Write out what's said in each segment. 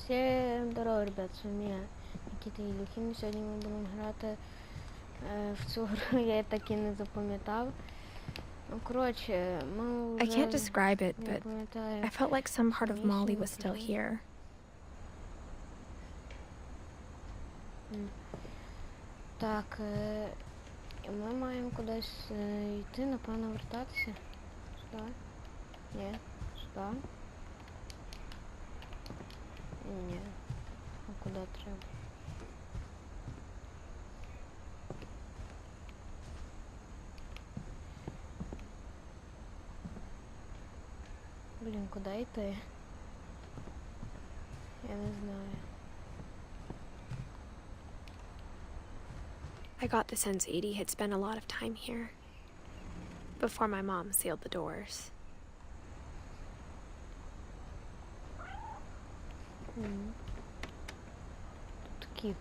Всем здорово, ребят, з вами я, Нікіта Ілюхін. Сьогодні ми будемо грати в цю гру, я так і не запам'ятав. Ну, коротше, ми вже... I can't describe it, but I felt like some part of Molly was still here. Так, і ми маємо кудись йти, напевно, вертатися. Сюди. Ні, сюди. Ні. А куди треба? Блін, куди йти? Я не знаю. I got the sense Edie had spent a lot of time here before my mom sealed the doors. Тут кіт.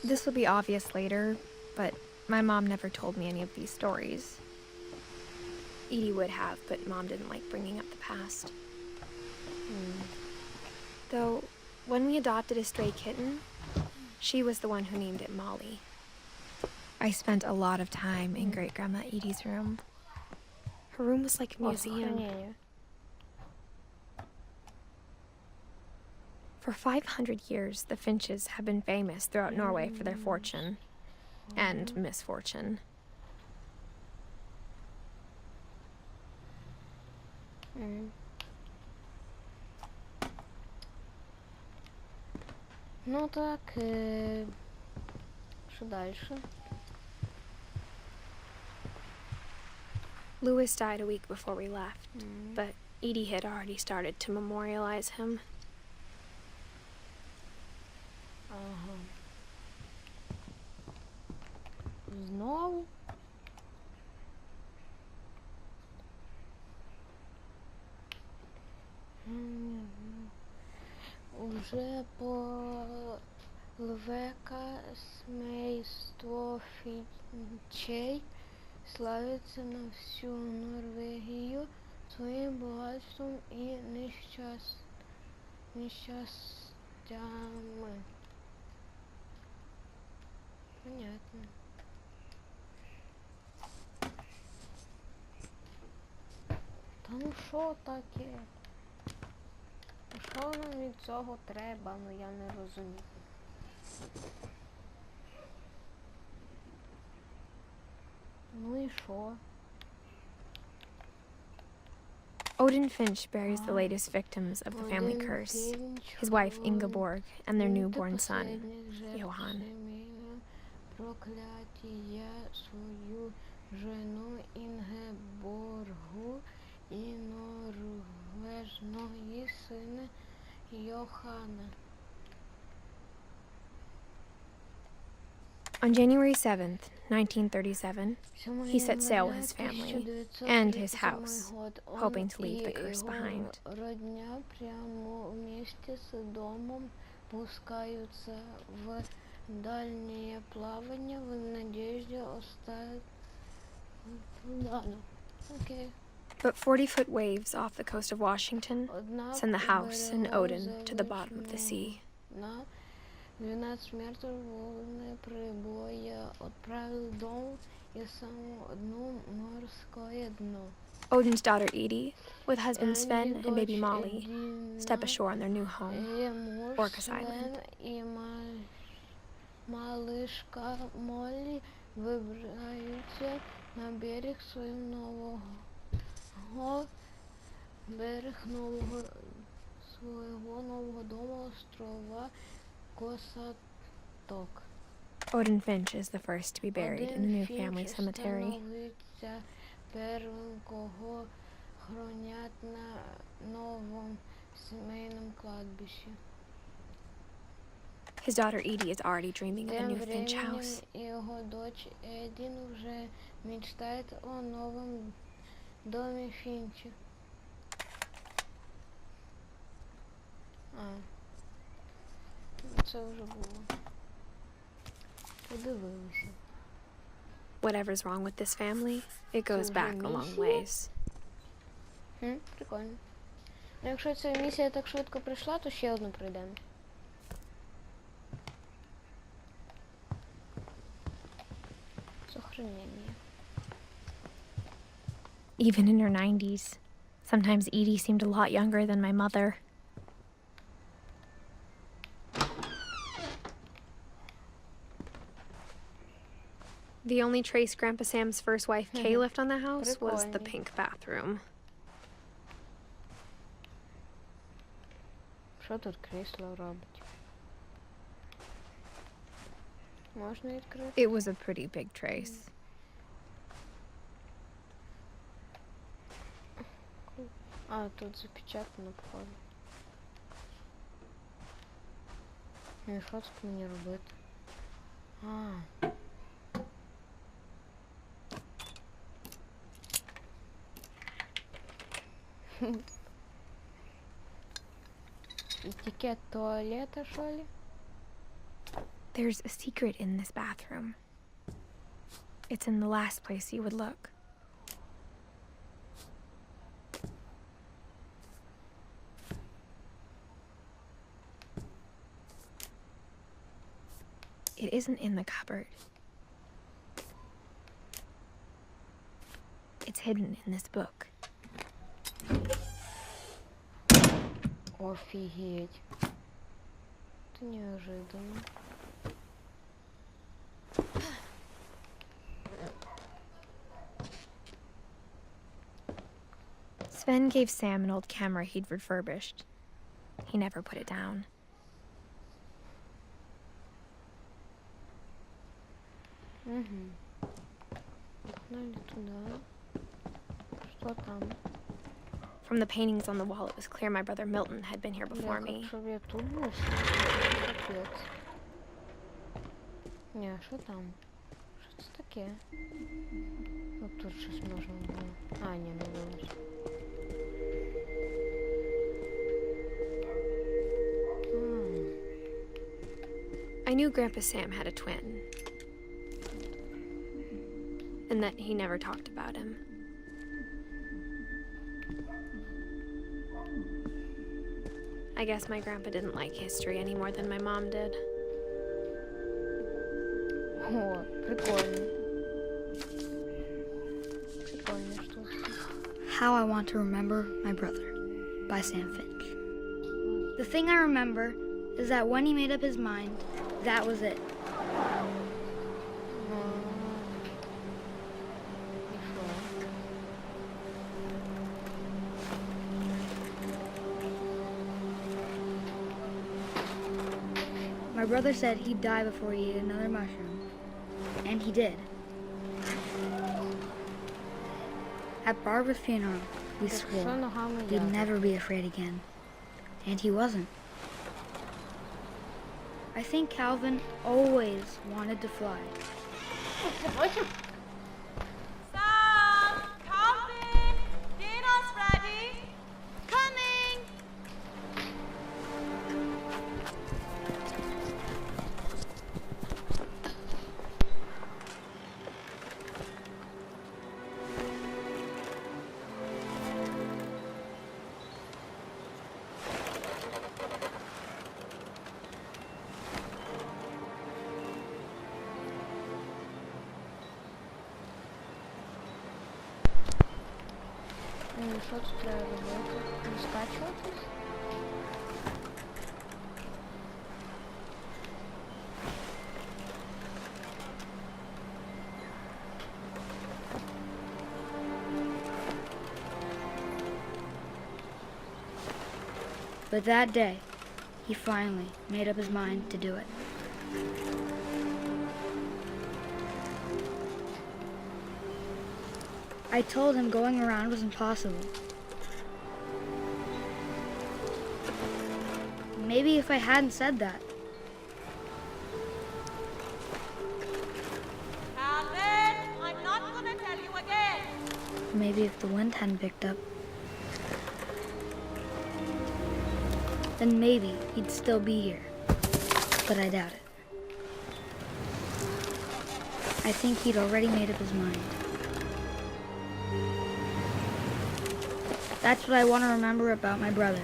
This will be obvious later, but my mom never told me any of these stories. Edie would have, but Mom didn't like bringing up the past. Though, when we adopted a stray kitten, she was the one who named it Molly. I spent a lot of time in Great-Grandma Edie's room. Her room was like a museum. For 500 years, the Finches have been famous throughout Norway for their fortune and misfortune. Ну так, що дальше? Louis died a week before we left, but Edie had already started to memorialize him. Ага. Знову? Уже по Лвека семейство Фінчей славиться на всю Норвегію своїм багатством і нещастями. Понятно. Та ну що таке? Що нам від цього треба? Ну я не розумію. Ну і що? Odin Finch buries the latest victims of the family curse, his wife Ingeborg and their newborn son, Johan. Прокляття свою жену Інгеборгу і норвежного сина Йохана. On January 7th, 1937, he set sail with his family and his house, hoping to leave the curse behind. Родня прямо вместе с домом пускаются в дальнее плавание в надежде оставить... Okay. But 40-foot waves off the coast of Washington send the house and Odin to the bottom of the sea. 12 метров волны прибоя отправил дом и само дно морское дно. Odin's daughter Edith, with husband Sven and baby Molly, step ashore on their new home, Orcas Island. И малышка Молли вибираються на берег свого нового дому острова Косаток. Odin Finch is the first to be buried in a new family cemetery. Первим, кого хронять на новому сімейному кладбищі. His daughter Edie is already dreaming of a new Finch house. Його дочь Едін вже мечтає о новому домі Фінча. Це вже було. Подивилися. Whatever's wrong with this family, it goes вже back a long місія? ways. Прикольно. Ну, якщо ця місія так швидко пройшла, то ще одну пройдемо. Сохранення. Even in her 90s, sometimes Edie seemed a lot younger than my mother. The only trace Grandpa Sam's first wife, Kay, left on the house was the Прикольно. pink bathroom. Що тут крісло робить? Можна відкрити? It was a pretty big trace. А, тут запечатано, походу. Ну і що тут мені робити? А. Этикет туалета, что ли? There's a secret in this bathroom. It's in the last place you would look. It isn't in the cupboard. It's hidden in this book. Офигеть. Это неожиданно. Sven gave Sam an old camera he'd refurbished. He never put it down. Погнали туда. Что там? From the paintings on the wall, it was clear my brother Milton had been here before me. Щоб я тут був. Капець. Ні, що там? Що це таке? От тут щось можна було. А, ні, не вилазь. I knew Grandpa Sam had a twin, and that he never talked about him. I guess my grandpa didn't like history any more than my mom did. О, прикольно. Прикольно что-то. How I Want to Remember My Brother by Sam Finch. The thing I remember is that when he made up his mind, that was it. My brother said he'd die before he ate another mushroom, and he did. At Barbara's funeral, we swore we'd never be afraid again, and he wasn't. I think Calvin always wanted to fly. Sam! Calvin! Dinner's ready! Coming! Ну і що тут треба робити? Розкачуватись? But that day, he finally made up his mind to do it. I told him going around was impossible. Maybe if I hadn't said that, Calvin! I'm not gonna tell you again! maybe if the wind hadn't picked up, then maybe he'd still be here. But I doubt it. I think he'd already made up his mind. That's what I want to remember about my brother.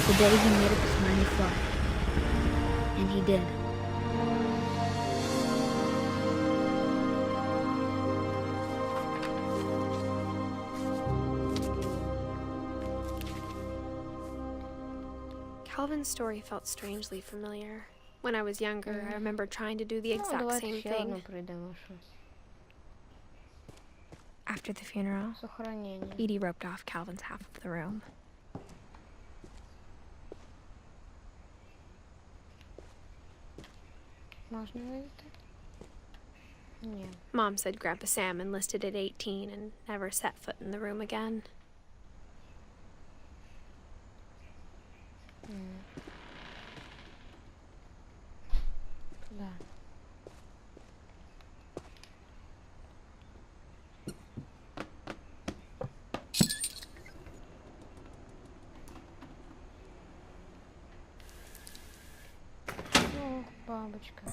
The day he made up his mind to fly. And he did. Calvin's story felt strangely familiar. When I was younger, I remember trying to do the Ну, exact давайте same ще одну thing. пройдемо щось. After the funeral, Сохранення. Edie roped off Calvin's half of the room. Можна вийти? Ні. Mom said Grandpa Sam enlisted at 18 and never set foot in the room again. Да. Ох, бабочка.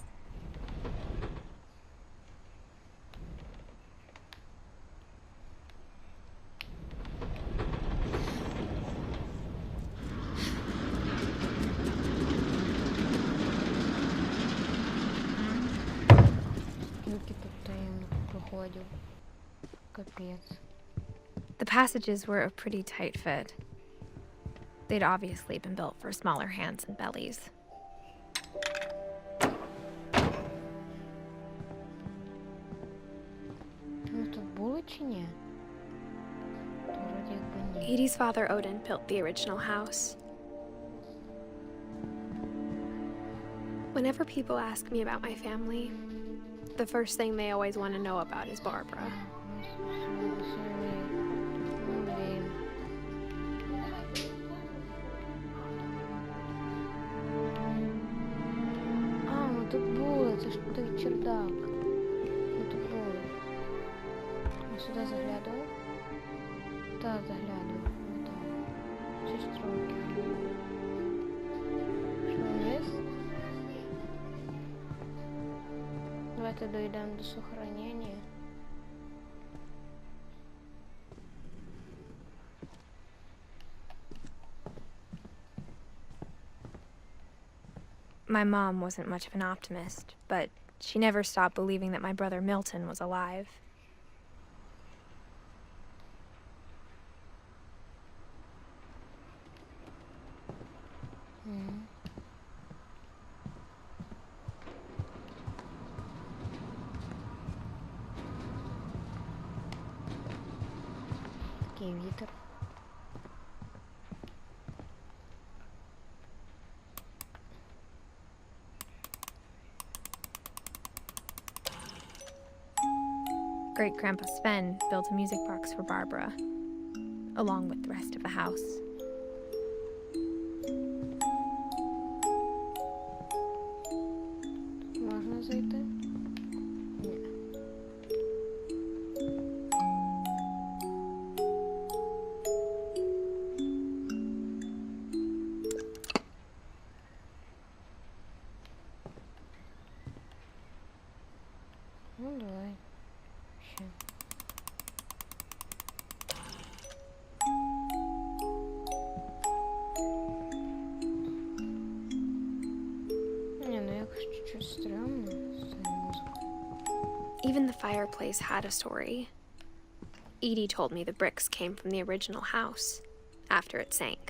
Скільки тут таємних проходів. Капець. The passages were a pretty tight fit. They'd obviously been built for smaller hands and bellies. Ми тут були чи ні? То вроді якби ні. Edie's father Odin built the original house. Whenever people ask me about my family, the first thing they always want to know about is Barbara. А, ми тут були, це ж той чердак. Ми тут були. Ми сюди заглядали? Так, заглядали. Так. 6 років. Що вниз? Давайте дойдемо до сохранення. My mom wasn't much of an optimist, but she never stopped believing that my brother Milton was alive. Такий вітер. Great Grandpa Sven built a music box for Barbara, along with the rest of the house. Можна зайти? Ні. Ну, давай. Ще. Ні, ну якось чуть-чуть стрьомно з цією музикою. Even the fireplace had a story. Edie told me the bricks came from the original house after it sank.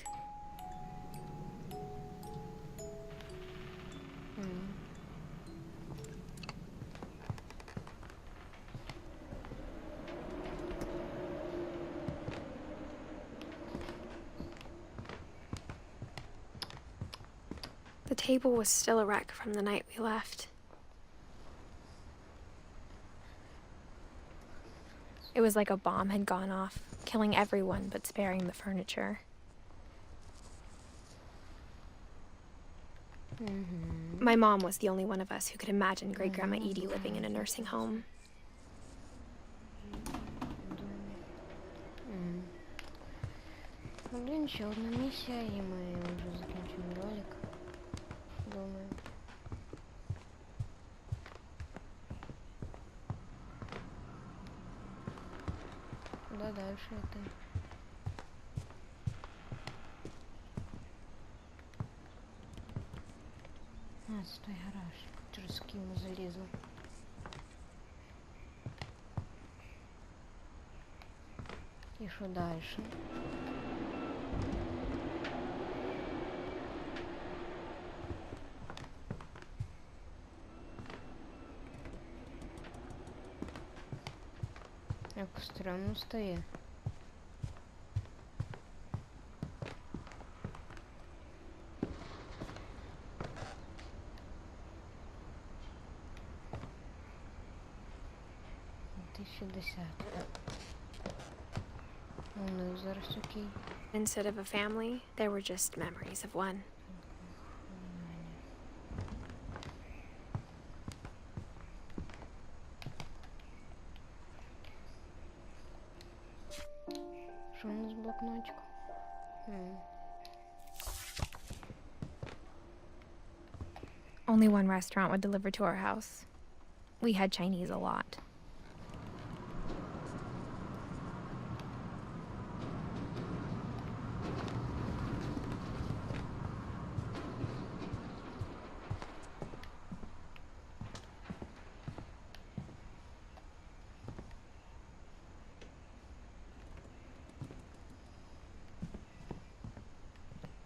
The table was still a wreck from the night we left. It was like a bomb had gone off, killing everyone but sparing the furniture. My mom was the only one of us who could imagine Great-Grandma Edie living in a nursing home. Блин, еще одна миссия, и мы уже закончим ролик. Думаю. Куда дальше это? А, стой, гараж. Через кину залізла. І що дальше? Як стрьомно стає. Ну, зараз окей. Instead of a family, there were just memories of one. Що у нас в блокнотику? Only one restaurant would deliver to our house. We had Chinese a lot.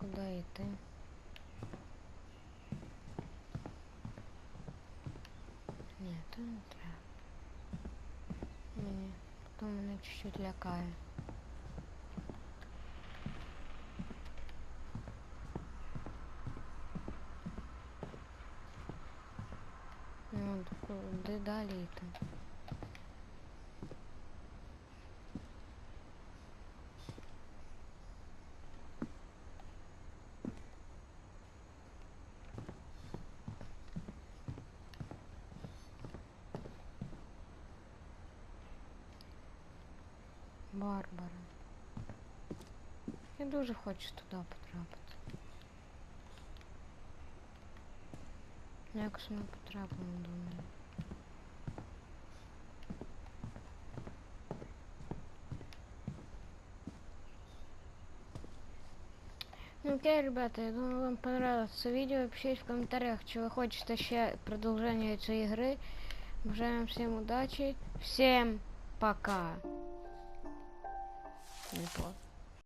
Куди йти? Ні, то не треба. Мені, то мене чуть-чуть лякає. Ну, куди далі йти? Барбара. Я дуже хочу туди потрапити. Якось ми потрапимо, думаю. Ну окей, ребята, я думаю, вам понравилось це відео. Пишіть в коментарях, чи ви хочете ще продовження цієї гри. Бажаємо всім удачі. Всім пока. Не плохо.